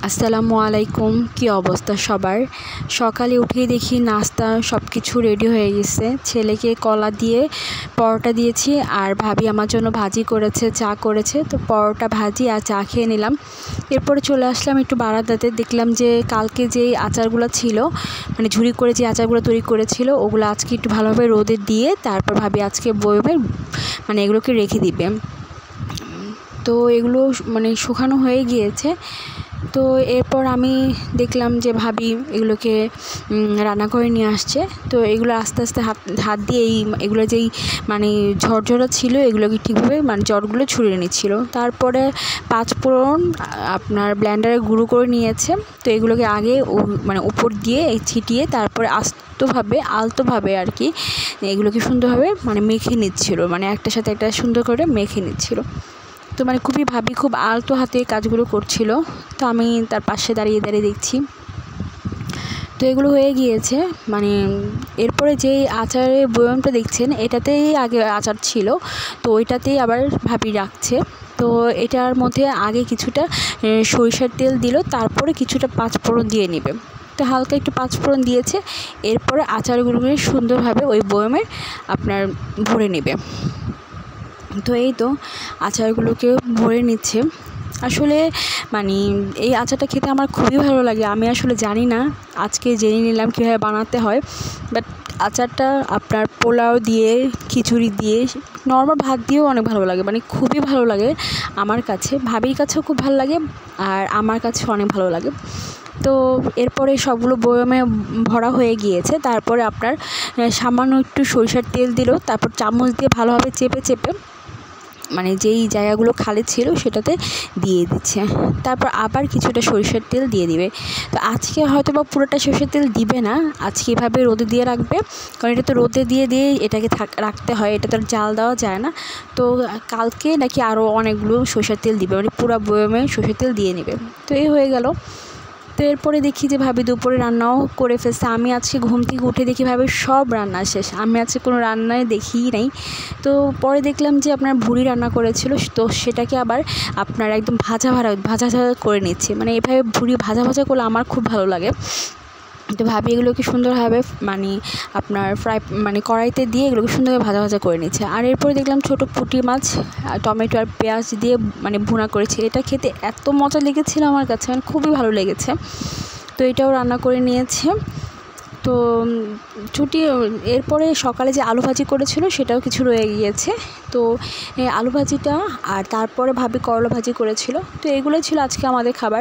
আসসালামু আলাইকুম। কি অবস্থা সবার? সকালে উঠেই দেখি নাস্তা সব কিছু রেডি হয়ে গেছে। ছেলেকে কলা দিয়ে পরোটা দিয়েছি, আর ভাবি আমার জন্য ভাজি করেছে, চা করেছে। তো পরোটা, ভাজি আর চা খেয়ে নিলাম। এরপরে চলে আসলাম একটু বারান্দাতে। দেখলাম যে কালকে যেই আচারগুলো ছিল, মানে ঝুরি করে যে আচারগুলো তৈরি করেছিল, ওগুলো আজকে একটু ভালোভাবে রোদে দিয়ে তারপর ভাবি আজকে বয়মে মানে এগুলোকে রেখে দিবে। তো এগুলো মানে শুকানো হয়ে গিয়েছে। তো এরপর আমি দেখলাম যে ভাবি এগুলোকে রান্না করে নিয়ে আসছে। তো এগুলো আস্তে আস্তে হাত দিয়ে এগুলো যেই মানে ঝরঝরা ছিল, এগুলোকে ঠিকভাবে মানে জটগুলো ছড়িয়ে নিচ্ছিল। তারপরে পাঁচফোড়ন আপনার ব্লেন্ডারে গুঁড়ো করে নিয়েছে। তো এগুলোকে আগে মানে উপর দিয়ে ছিটিয়ে তারপরে আলতোভাবে আর কি এগুলোকে সুন্দরভাবে মানে মেখে নিচ্ছিল, মানে একটার সাথে একটা সুন্দর করে মেখে নিচ্ছিল। তো মানে ভাবি খুব আলতো হাতে কাজগুলো করছিল। তো আমি তার পাশে দাঁড়িয়ে দেখছি। তো এগুলো হয়ে গিয়েছে। মানে এরপরে যেই আচারের বয়ামটা দেখছেন, এটাতেই আগে আচার ছিল, তো ওইটাতেই আবার ভাবি রাখছে। তো এটার মধ্যে আগে কিছুটা সরিষার তেল দিল, তারপরে কিছুটা পাঁচফোড়ন দিয়ে নেবে। তো হালকা একটু পাঁচফোড়ন দিয়েছে। এরপরে আচারগুলোকে সুন্দরভাবে ওই বয়ামে আপনার ভরে নেবে। তো এই তো আচারগুলোকে ভরে নিচ্ছে। আসলে মানে এই আচারটা খেতে আমার খুবই ভালো লাগে। আমি আসলে জানি না, আজকে জেনে নিলাম কীভাবে বানাতে হয়। বাট আচারটা আপনার পোলাও দিয়ে, খিচুড়ি দিয়ে, নর্মাল ভাত দিয়েও অনেক ভালো লাগে, মানে খুবই ভালো লাগে আমার কাছে। ভাবির কাছেও খুব ভালো লাগে, আর আমার কাছেও অনেক ভালো লাগে। তো এরপরে সবগুলো বয়ামে ভরা হয়ে গিয়েছে। তারপরে আপনার সামান্য একটু সরিষার তেল দিল, তারপর চামচ দিয়ে ভালোভাবে চেপে মানে যেই জায়গাগুলো খালি ছিল সেটাতে দিয়ে দিচ্ছে। তারপর আবার কিছুটা সরিষার তেল দিয়ে দিবে। তো আজকে হয়তো বা পুরোটা সরিষার তেল দিবে না, আজকে এভাবে রোদে দিয়ে রাখবে, কারণ এটা তো রোদে দিয়ে এটাকে রাখতে হয়, এটা তো আর জাল দেওয়া যায় না। তো কালকে নাকি আরও অনেকগুলো সরিষার তেল দিবে, মানে পুরো বয়ামে সরিষার তেল দিয়ে নেবে। তো এই হয়ে গেল। তো এরপরে দেখি যে ভাবি দুপুরে রান্নাও করে ফেলছে। আমি আজকে ঘুম থেকে উঠে দেখি ভাবি সব রান্না শেষ, আমি আজকে কোনো রান্নায় দেখিই নাই। তো পরে দেখলাম যে আপনার ভুড়ি রান্না করেছিল, তো সেটাকে আবার আপনার একদম ভাজা করে নিচ্ছে। মানে এভাবে ভুড়ি ভাজা করলে আমার খুব ভালো লাগে। তো ভাবি এগুলোকে সুন্দরভাবে মানে আপনার মানে কড়াইতে দিয়ে এগুলোকে সুন্দরভাবে ভাজা করে নিচ্ছে। আর এরপরে দেখলাম ছোটো পুঁটি মাছ টমেটো আর পেঁয়াজ দিয়ে মানে ভুনা করেছে। এটা খেতে এত মজা লেগেছিল আমার কাছে, মানে খুবই ভালো লেগেছে। তো এটাও রান্না করে নিয়েছে। তো এরপরে সকালে যে আলু ভাজি করেছিল সেটাও কিছু রয়ে গিয়েছে। তো আলু ভাজিটা, আর তারপরে ভাবি করলা ভাজি করেছিল। তো এগুলোই ছিল আজকে আমাদের খাবার।